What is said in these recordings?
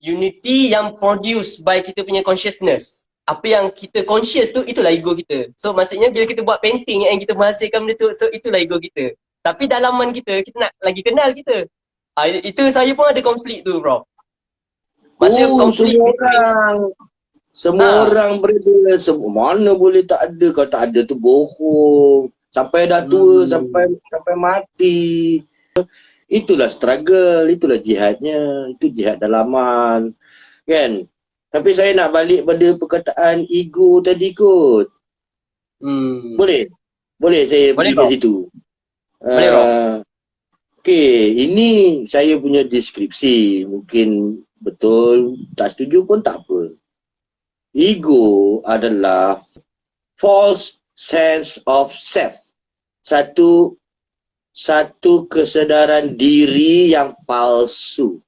unity yang produced by kita punya consciousness. Apa yang kita conscious tu, itulah ego kita. So maksudnya bila kita buat painting yang kita menghasilkan benda tu, so itulah ego kita. Tapi dalaman kita nak lagi kenal kita. Itu saya pun ada konflik tu, bro. Masa konflik semua orang berada, mana boleh tak ada. Kalau tak ada tu bohong. Sampai dah tua, sampai mati. Itulah struggle, itulah jihadnya. Itu jihad dalaman. Kan? Tapi saya nak balik pada perkataan ego tadi kot. Boleh? Boleh saya pergi ke situ? Boleh, bro. Okay, ini saya punya deskripsi. Mungkin betul, tak setuju pun tak apa. Ego adalah false sense of self. Satu kesedaran diri yang palsu.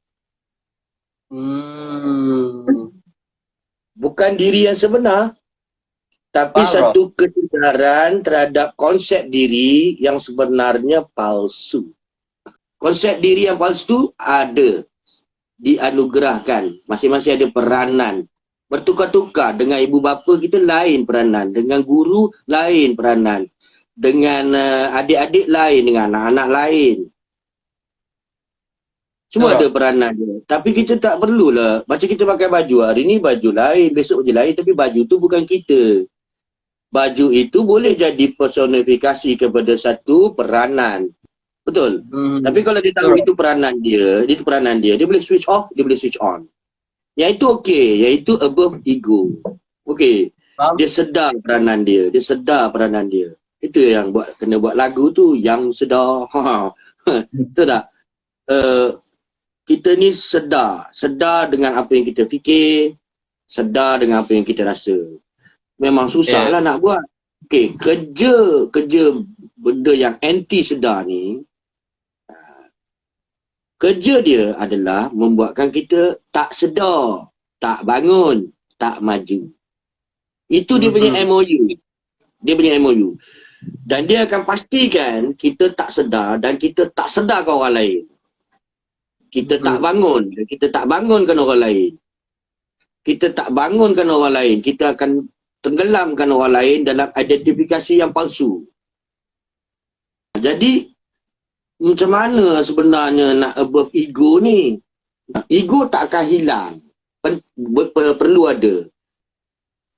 Bukan diri yang sebenar, tapi satu kesedaran terhadap konsep diri yang sebenarnya palsu. Konsep diri yang palsu ada, dianugerahkan. Masing-masing ada peranan. Bertukar-tukar. Dengan ibu bapa kita lain peranan. Dengan guru lain peranan. Dengan adik-adik lain. Dengan anak-anak lain. Semua ada peranan dia. Tapi kita tak perlulah. Macam kita pakai baju. Hari ni baju lain. Besok je lain. Tapi baju tu bukan kita. Baju itu boleh jadi personifikasi kepada satu peranan. Betul? Tapi kalau dia tahu itu peranan dia. Dia boleh switch off. Dia boleh switch on. Yang itu okey, iaitu above ego. Okey. Dia sedar peranan dia. Itu yang kena buat lagu tu, yang sedar. Betul tak? Kita ni sedar dengan apa yang kita fikir, sedar dengan apa yang kita rasa. Memang susah lah nak buat. Okey, kerja benda yang anti sedar ni, kerja dia adalah membuatkan kita tak sedar, tak bangun, tak maju. Itu dia punya MOU. Dan dia akan pastikan kita tak sedar dan kita tak sedarkan orang lain. Kita tak bangun dan kita tak bangunkan orang lain. Kita akan tenggelamkan orang lain dalam identifikasi yang palsu. Jadi, macam mana sebenarnya nak above ego ni? Ego tak akan hilang. Perlu ada.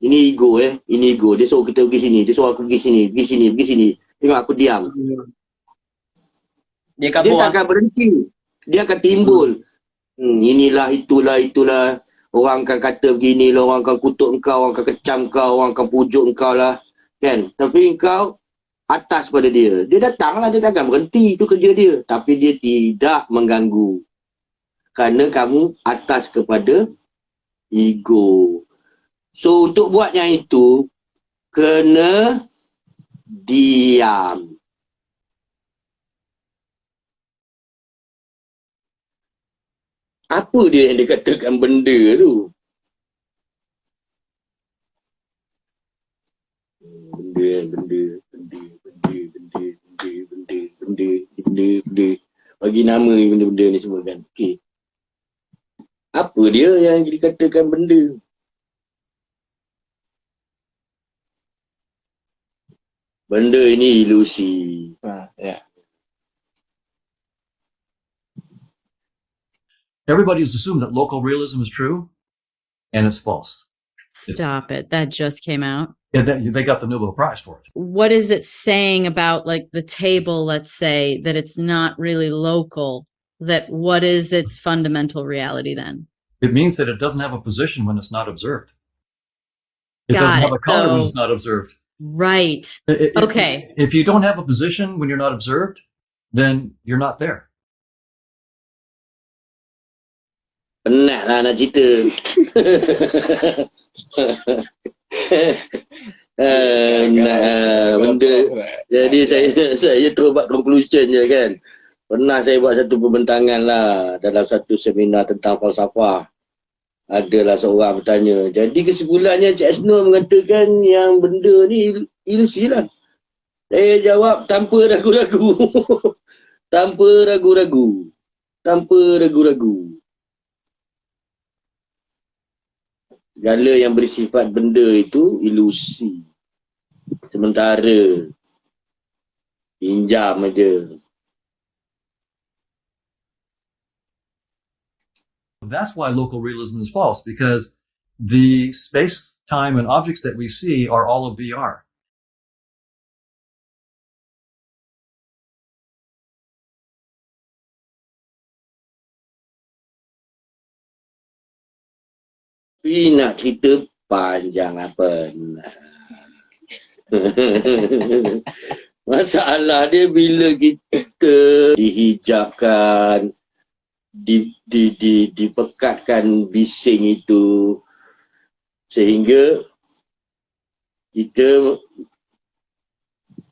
Ini ego Ini ego. Dia suruh kita pergi sini. Dia suruh aku pergi sini. Tengok aku diam. Dia tak akan berhenti. Dia akan timbul. Inilah, itulah. Orang akan kata begini lah. Orang akan kutuk engkau. Orang akan kecam engkau. Orang akan pujuk engkau lah. Kan? Tapi engkau atas pada dia. Dia datanglah, dia takkan berhenti. Itu kerja dia. Tapi dia tidak mengganggu. Kerana kamu atas kepada ego. So, untuk buat yang itu, kena diam. Apa dia yang dikatakan benda tu? Benda. Bagi nama benda-benda ni semua kan. Okey. Apa dia yang dikatakan benda? Benda ini ilusi. Everybody has assumed that local realism is true, and it's false. Stop it. That just came out. Yeah, they got the Nobel Prize for it. What is it saying about, like, the table, let's say, that it's not really local? That what is its fundamental reality then? It means that it doesn't have a position when it's not observed. It doesn't have a color when it's not observed. Right. Okay. If you don't have a position when you're not observed, then you're not there. Penat lah nak cerita. Benda. Jadi saya terus buat conclusion je kan. Pernah saya buat satu pembentangan lah dalam satu seminar tentang falsafah. Adalah seorang bertanya. Jadi kesimpulannya Cik Asnur mengatakan yang benda ni ilusi lah. Saya jawab tanpa ragu-ragu. Tanpa ragu-ragu. Segala yang bersifat benda itu ilusi. Sementara. Pinjam aja. That's why local realism is false, because the space, time, and objects that we see are all of VR. Tapi nak cerita panjang apa nak. Masalah dia bila kita dihijabkan, dipekatkan bising itu, sehingga kita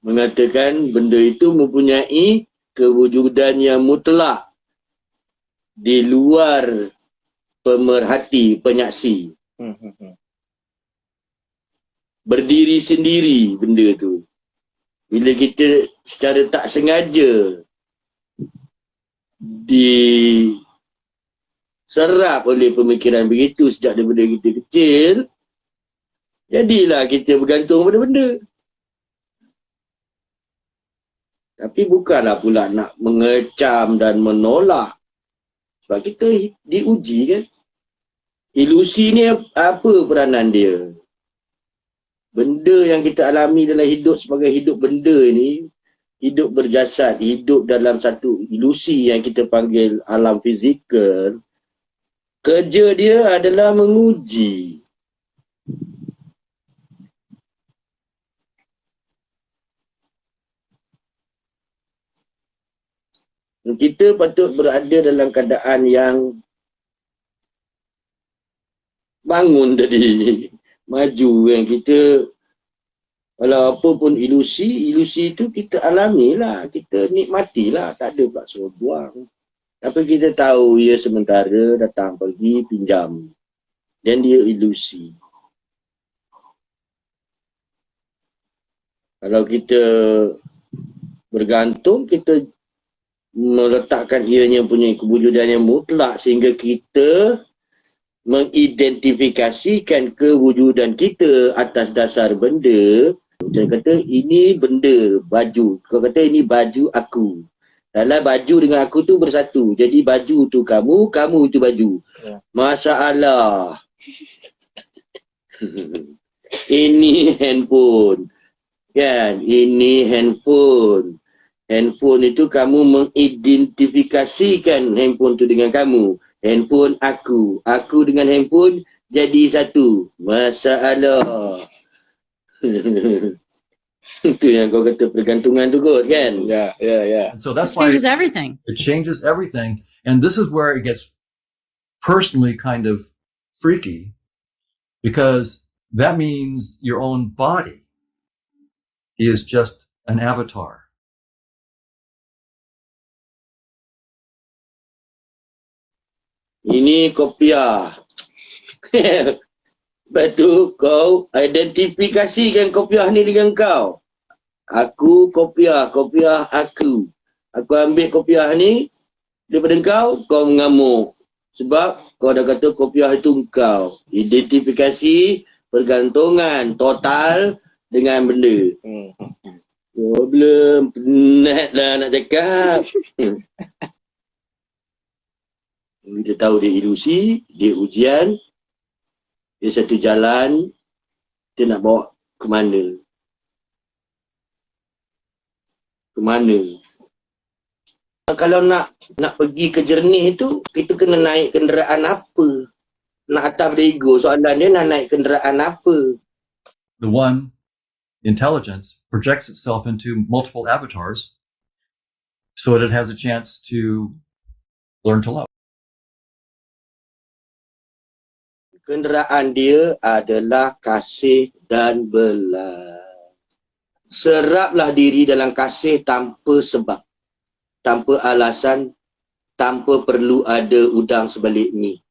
mengatakan benda itu mempunyai kewujudan yang mutlak di luar pemerhati, penyaksi. Berdiri sendiri benda tu. Bila kita secara tak sengaja diserap oleh pemikiran begitu sejak daripada kita kecil, jadilah kita bergantung pada benda. Tapi bukanlah pula nak mengecam dan menolak. Sebab kita diuji kan. Ilusi ni apa peranan dia? Benda yang kita alami dalam hidup sebagai hidup benda ni, hidup berjasad, hidup dalam satu ilusi yang kita panggil alam fizikal, kerja dia adalah menguji. Kita patut berada dalam keadaan yang bangun tadi, maju kan. Kita kalau apa pun ilusi itu kita alamilah, kita nikmatilah, tak ada pula suruh buang. Tapi kita tahu ia sementara, datang pergi, pinjam. Dan dia ilusi. Kalau kita bergantung, kita meletakkan ianya punya kewujudan yang mutlak sehingga kita mengidentifikasikan kewujudan kita atas dasar benda. Dia kata ini benda, baju. Kau kata ini baju aku. Dalam baju dengan aku tu bersatu. Jadi baju tu kamu, kamu tu baju. Masalah. Ini handphone. Kan? Ini handphone. Handphone itu kamu mengidentifikasikan handphone tu dengan kamu. Handphone aku. Aku dengan handphone jadi satu. Masalah. Itu yang kau kata pergantungan tu kot kan? Ya. And so that's It why changes everything. it changes everything. And this is where it gets personally kind of freaky, because that means your own body is just an avatar. Ini kopiah. Lepas tu kau identifikasikan kopiah ni dengan kau. Aku kopiah, kopiah aku. Aku ambil kopiah ni daripada kau, kau mengamuk. Sebab kau dah kata kopiah itu kau. Identifikasi pergantungan total dengan benda. Problem, penat lah nak cakap. Kita tahu dia ilusi, dia ujian, dia satu jalan, dia nak bawa ke mana? Ke mana? Kalau nak pergi ke jernih tu, kita kena naik kenderaan apa? Nak atas pada ego, soalan dia nak naik kenderaan apa? The one, intelligence, projects itself into multiple avatars so that it has a chance to learn to love. Kenderaan dia adalah kasih dan belas. Seraplah diri dalam kasih tanpa sebab, tanpa alasan, tanpa perlu ada udang sebalik mi.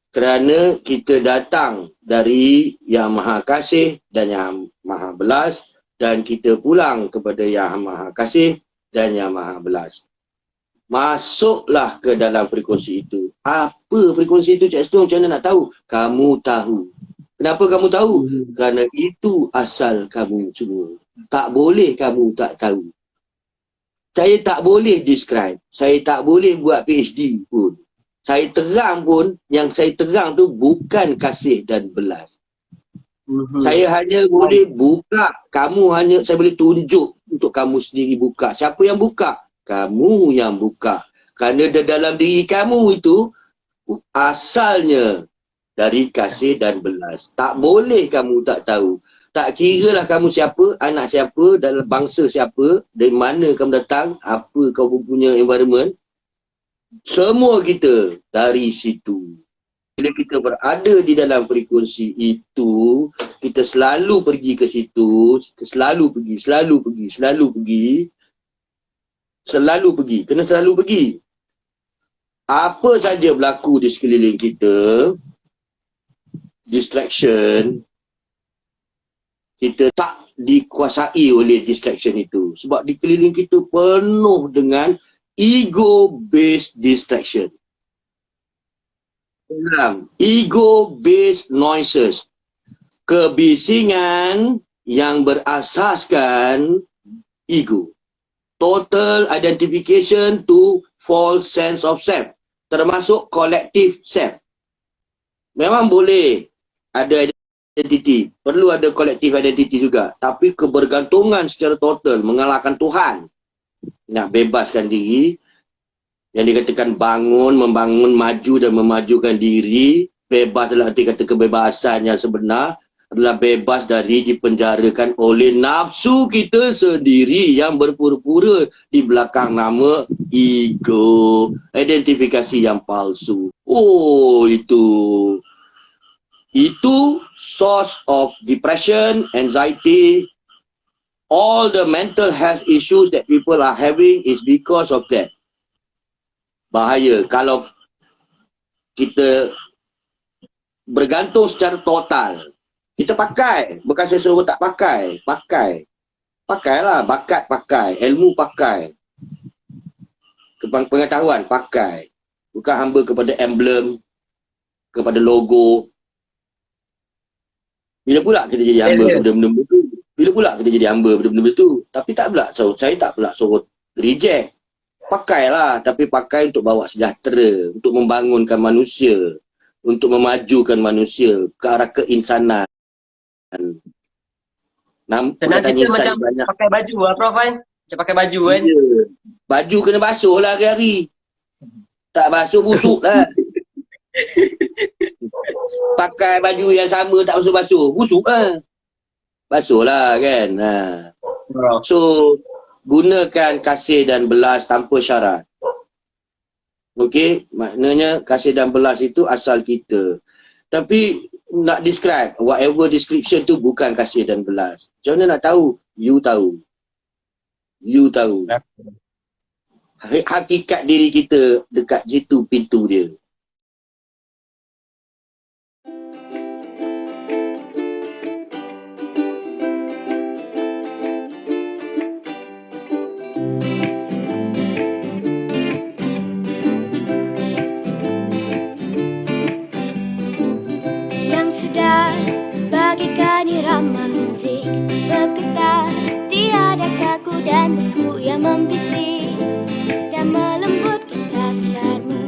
Kerana kita datang dari Yang Maha Kasih dan Yang Maha Belas, dan kita pulang kepada Yang Maha Kasih dan Yang Maha Belas. Masuklah ke dalam frekuensi itu. Apa frekuensi itu, Cik Stone? Macam mana nak tahu? Kamu tahu. Kenapa kamu tahu? Kerana itu asal kamu semua. Tak boleh kamu tak tahu. Saya tak boleh describe. Saya tak boleh buat PhD pun. Saya terang pun, yang saya terang tu bukan kasih dan belas. Saya hanya boleh buka. Saya boleh tunjuk untuk kamu sendiri buka. Siapa yang buka? Kamu yang buka. Kerana dalam diri kamu itu asalnya dari kasih dan belas. Tak boleh kamu tak tahu. Tak kira lah kamu siapa, anak siapa, dalam bangsa siapa, dari mana kamu datang, apa kau punya environment. Semua kita dari situ. Bila kita berada di dalam frekuensi itu, kita selalu pergi ke situ, kita selalu pergi, kena selalu pergi. Apa saja berlaku di sekeliling kita, distraction, kita tak dikuasai oleh distraction itu. Sebab di keliling kita penuh dengan ego-based distraction. Ego-based noises. Kebisingan yang berasaskan ego. Total identification to false sense of self. Termasuk collective self. Memang boleh ada identity. Perlu ada collective identity juga. Tapi kebergantungan secara total mengalahkan Tuhan. Nak bebaskan diri. Yang dikatakan bangun, membangun, maju dan memajukan diri. Bebas dalam arti kata kebebasan yang sebenar. Adalah bebas dari dipenjarakan oleh nafsu kita sendiri yang berpura-pura di belakang nama ego. Identifikasi yang palsu. Oh, itu source of depression, anxiety, all the mental health issues that people are having is because of that. Bahaya kalau kita bergantung secara total. Kita pakai, bukan saya suruh tak pakai. Pakailah, bakat pakai, ilmu pakai. Pengetahuan pakai. Bukan hamba kepada emblem, kepada logo. Bila pula kita jadi hamba kepada benda-benda tu? Bila pula kita jadi hamba kepada benda-benda tu? Tapi tak pula, saya tak pula suruh reject. Pakailah, tapi pakai untuk bawa sejahtera, untuk membangunkan manusia, untuk memajukan manusia ke arah keinsanan. Senang cerita macam banyak. Pakai baju lah Prof kan? Macam pakai baju kan? Ya. Baju kena basuh lah hari-hari. Tak basuh busuk lah. Pakai baju yang sama tak basuh-basuh, busuk lah. Basuh lah kan. So, gunakan kasih dan belas tanpa syarat. Okey, maknanya kasih dan belas itu asal kita. Tapi nak describe, whatever description tu bukan kasih dan belas. Macam mana nak tahu? You tahu. You tahu. Hakikat diri kita dekat situ pintu dia. Bagaikan irama muzik bergetar, tiada kaku dan beku yang membisik dan melembutkan kasarmu.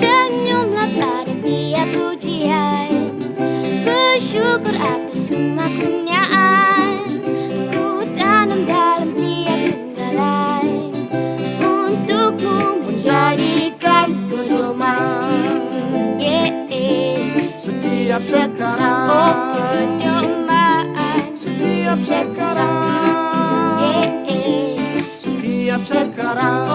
Senyumlah pada tiap pujian, bersyukur atas semua kurniaan. Ku tanam dalam tiap penggalan untukmu menjadikan pedoman. Setiap sekarang, oh pedoman. Setiap sekarang, Setiap sekarang